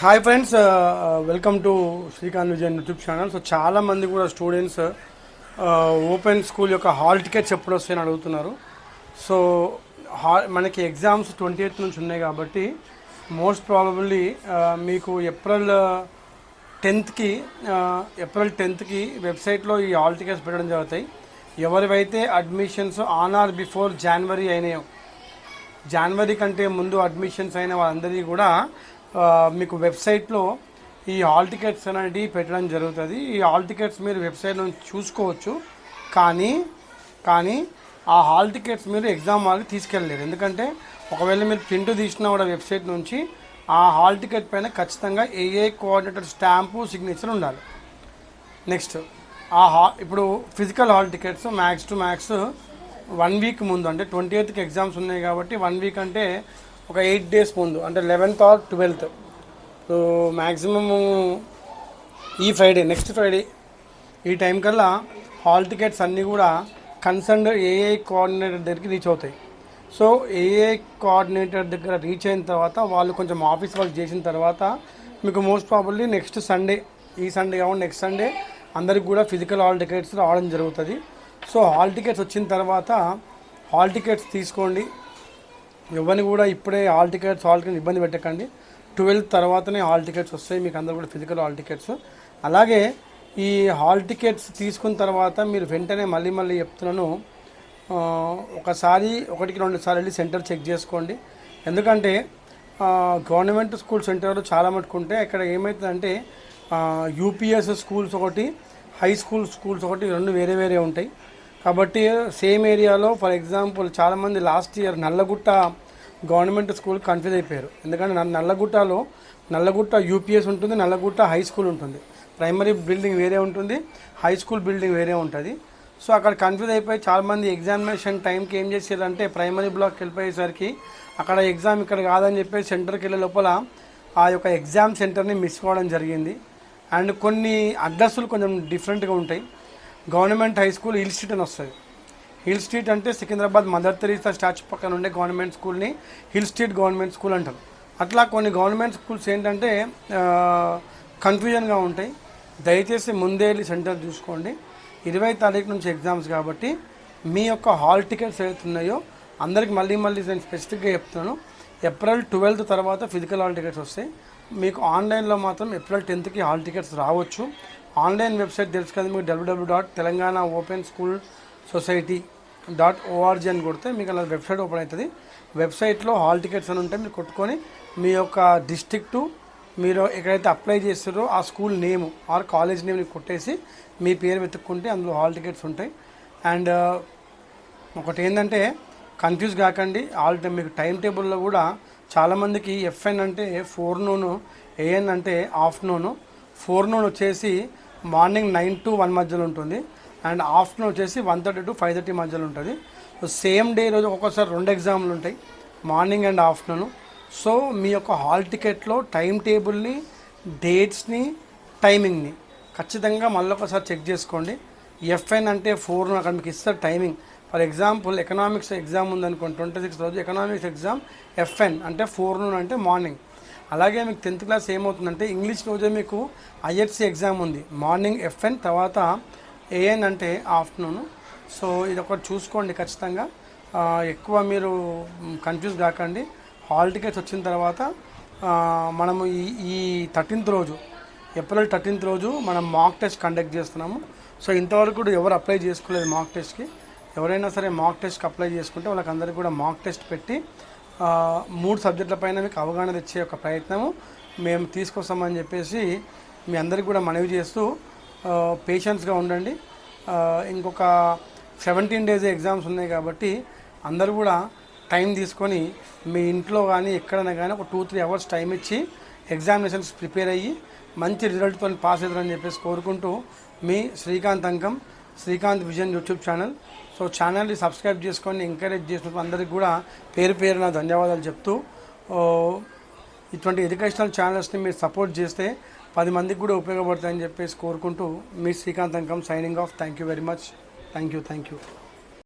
Hi friends, welcome to Srikanth Vijayan YouTube channel. So చాలామంది కూడా students open school యొక్క hall tickets ఎప్పుడు వస్తాయని అడుగుతున్నారు. సో మనకి ఎగ్జామ్స్ 28th నుంచి ఉన్నాయి కాబట్టి మోస్ట్ ప్రాబబ్లీ మీకు ఏప్రిల్ 10th కి వెబ్సైట్లో ఈ హాల్ టికెట్స్ పెట్టడం జరుగుతాయి. ఎవరివైతే అడ్మిషన్స్ ఆన్ ఆర్ బిఫోర్ జనవరి అయినాయో, జనవరి కంటే ముందు అడ్మిషన్స్ అయిన వాళ్ళందరికీ కూడా మీకు వెబ్సైట్లో ఈ హాల్ టికెట్స్ అనేది పెట్టడం జరుగుతుంది. ఈ హాల్ టికెట్స్ మీరు వెబ్సైట్ నుంచి చూసుకోవచ్చు, కానీ ఆ హాల్ టికెట్స్ మీరు ఎగ్జామ్ వాళ్ళకి తీసుకెళ్ళలేరు. ఎందుకంటే ఒకవేళ మీరు ప్రింట్ తీసినా కూడా వెబ్సైట్ నుంచి ఆ హాల్ టికెట్ పైన ఖచ్చితంగా ఏఏ కోఆర్డినేటర్ స్టాంపు సిగ్నేచర్ ఉండాలి. నెక్స్ట్ ఇప్పుడు physical hall tickets max to max 1 week ముందు, అంటే 28th ఎగ్జామ్స్ ఉన్నాయి కాబట్టి 1 వీక్ అంటే ఒక 8 days ముందు, అంటే 11th or 12th. So maximum ఈ ఫ్రైడే, నెక్స్ట్ ఫ్రైడే ఈ టైం కల్లా హాల్ టికెట్స్ అన్నీ కూడా కన్సర్న్డ్ ఏఐ కోఆర్డినేటర్ దగ్గరికి రీచ్ అవుతాయి. సో ఏఐ కోఆర్డినేటర్ దగ్గర రీచ్ అయిన తర్వాత వాళ్ళు కొంచెం ఆఫీస్ వర్క్ చేసిన తర్వాత మీకు మోస్ట్ ప్రాబబ్లీ నెక్స్ట్ సండే, ఈ సండే కాకుండా నెక్స్ట్ సండే అందరికి కూడా ఫిజికల్ హాల్ టికెట్స్ రావడం జరుగుతుంది. సో హాల్ టికెట్స్ వచ్చిన తర్వాత హాల్ టికెట్స్ తీసుకోండి. ఎవరిని కూడా ఇప్పుడే హాల్ టికెట్స్ ఇబ్బంది పెట్టకండి. 12th తర్వాతనే హాల్ టికెట్స్ వస్తాయి మీకు అందరూ కూడా ఫిజికల్ హాల్ టికెట్స్. అలాగే ఈ హాల్ టికెట్స్ తీసుకున్న తర్వాత మీరు వెంటనే మళ్ళీ చెప్తున్నాను, ఒకటికి 2 సార్లు వెళ్ళి సెంటర్ చెక్ చేసుకోండి. ఎందుకంటే గవర్నమెంట్ స్కూల్ సెంటర్లు చాలా మటుకుంటే ఇక్కడ ఏమవుతుందంటే యూపీఎస్ స్కూల్స్ ఒకటి, హై స్కూల్స్ ఒకటి, 2 వేరే ఉంటాయి. కాబట్టి సేమ్ ఏరియాలో ఫర్ ఎగ్జాంపుల్ చాలామంది last year Nallagutta government school confuse అయిపోయారు. ఎందుకంటే నల్లగుట్ట యూపీఎస్ ఉంటుంది, నల్లగుట్ట హై స్కూల్ ఉంటుంది. ప్రైమరీ బిల్డింగ్ వేరే ఉంటుంది, హై స్కూల్ బిల్డింగ్ వేరే ఉంటుంది. సో అక్కడ కన్ఫ్యూజ్ అయిపోయి చాలామంది ఎగ్జామినేషన్ టైంకి ఏం చేసేదంటే ప్రైమరీ బ్లాక్కి వెళ్ళిపోయేసరికి అక్కడ ఎగ్జామ్ ఇక్కడ కాదని చెప్పి సెంటర్కి వెళ్ళే లోపల ఆ యొక్క ఎగ్జామ్ సెంటర్ని మిస్ కావడం జరిగింది. అండ్ కొన్ని అడ్రస్లు కొంచెం డిఫరెంట్గా ఉంటాయి. Government high school hill street అని వస్తుంది. హిల్ స్ట్రీట్ అంటే సికింద్రాబాద్ మదర్ తెరీసా స్టాచ్యూ పక్కన ఉండే గవర్నమెంట్ స్కూల్ని హిల్ స్ట్రీట్ గవర్నమెంట్ స్కూల్ అంటారు. అట్లా కొన్ని గవర్నమెంట్ స్కూల్స్ ఏంటంటే కన్ఫ్యూజన్గా ఉంటాయి. దయచేసి ముందే వెళ్ళి సెంటర్ చూసుకోండి. 20వ తారీఖు నుంచి ఎగ్జామ్స్ కాబట్టి మీ యొక్క హాల్ టికెట్స్ ఏవైతున్నాయో అందరికి మళ్ళీ నేను స్పెసిఫిక్గా చెప్తున్నాను, ఏప్రిల్ 12th తర్వాత ఫిజికల్ హాల్ టికెట్స్ వస్తాయి. మీకు ఆన్లైన్లో మాత్రం ఏప్రిల్ 10th హాల్ టికెట్స్ రావచ్చు. ఆన్లైన్ వెబ్సైట్ తెలుసు కదా మీకు, www.telanganaopenSchoolSociety.org అని కొడితే మీకు అలా వెబ్సైట్ ఓపెన్ అవుతుంది. వెబ్సైట్లో హాల్ టికెట్స్ అని ఉంటే మీరు కొట్టుకొని మీ యొక్క డిస్ట్రిక్టు, మీరు ఎక్కడైతే అప్లై చేస్తారో ఆ స్కూల్ నేమ్ ఆర్ కాలేజ్ నేమ్ని కొట్టేసి మీ పేరు వెతుక్కుంటే అందులో హాల్ టికెట్స్ ఉంటాయి. అండ్ ఒకటి ఏంటంటే కన్ఫ్యూజ్ కాకండి, మీకు టైం టేబుల్లో కూడా చాలామందికి ఎఫ్ఎన్ అంటే ఫోర్నూను, ఏఎన్ అంటే ఆఫ్టర్నూను. ఫోర్నూన్ వచ్చేసి మార్నింగ్ 9 to 1 మధ్యలో ఉంటుంది, అండ్ ఆఫ్టర్నూన్ వచ్చేసి 1:30 to 5:30 మధ్యలో ఉంటుంది. సేమ్ డే రోజు ఒక్కొక్కసారి 2 ఎగ్జామ్లు ఉంటాయి, మార్నింగ్ అండ్ ఆఫ్టర్నూన్. సో మీ యొక్క హాల్ టికెట్లో టైం టేబుల్ని, డేట్స్ని, టైమింగ్ని ఖచ్చితంగా మళ్ళీ ఒకసారి చెక్ చేసుకోండి. ఎఫ్ఎన్ అంటే 4 అక్కడ మీకు ఇస్తారు timing. For example economics exam ఉందనుకోండి, 26 రోజు ఎకనామిక్స్ ఎగ్జామ్ ఎఫ్ఎన్ అంటే 4 అంటే మార్నింగ్. అలాగే మీకు 10th క్లాస్ ఏమవుతుందంటే ఇంగ్లీష్ రోజే మీకు ఐఎస్సి ఎగ్జామ్ ఉంది, మార్నింగ్ ఎఫ్ఎన్, తర్వాత ఏఎన్ అంటే ఆఫ్టర్నూన్. సో ఇది ఒకటి చూసుకోండి ఖచ్చితంగా. ఎక్కువ మీరు కన్ఫ్యూజ్ కాకండి. హాల్ టికెట్స్ వచ్చిన తర్వాత మనము ఈ 13th రోజు, ఏప్రిల్ 13th రోజు మనం మాక్ టెస్ట్ కండక్ట్ చేస్తున్నాము. సో ఇంతవరకు కూడా ఎవరు అప్లై చేసుకోలేదు మాక్ టెస్ట్కి. ఎవరైనా సరే మాక్ టెస్ట్కి అప్లై చేసుకుంటే వాళ్ళకందరికీ కూడా మాక్ టెస్ట్ పెట్టి 3 సబ్జెక్టుల పైన మీకు అవగాహన తెచ్చే ఒక ప్రయత్నము మేము తీసుకొస్తామని చెప్పేసి మీ అందరికీ కూడా మనవి చేస్తూ పేషెన్స్గా ఉండండి. ఇంకొక 17 days ఎగ్జామ్స్ ఉన్నాయి కాబట్టి అందరూ కూడా టైం తీసుకొని మీ ఇంట్లో కానీ ఎక్కడైనా కానీ ఒక 2-3 hours టైం ఇచ్చి ఎగ్జామినేషన్స్ ప్రిపేర్ అయ్యి మంచి రిజల్ట్తో పాస్ అవుతారని చెప్పేసి కోరుకుంటూ మీ Srikanth vision YouTube channel. So ఛానల్ని సబ్స్క్రైబ్ చేసుకొని ఎంకరేజ్ చేసినందుకు అందరికీ కూడా పేరున ధన్యవాదాలు చెప్తూ, ఇటువంటి ఎడ్యుకేషనల్ ఛానల్స్ని మీరు సపోర్ట్ చేస్తే 10 మందికి కూడా ఉపయోగపడతాయని చెప్పేసి కోరుకుంటూ మీ Srikanth signing off. Thank you very much. Thank you.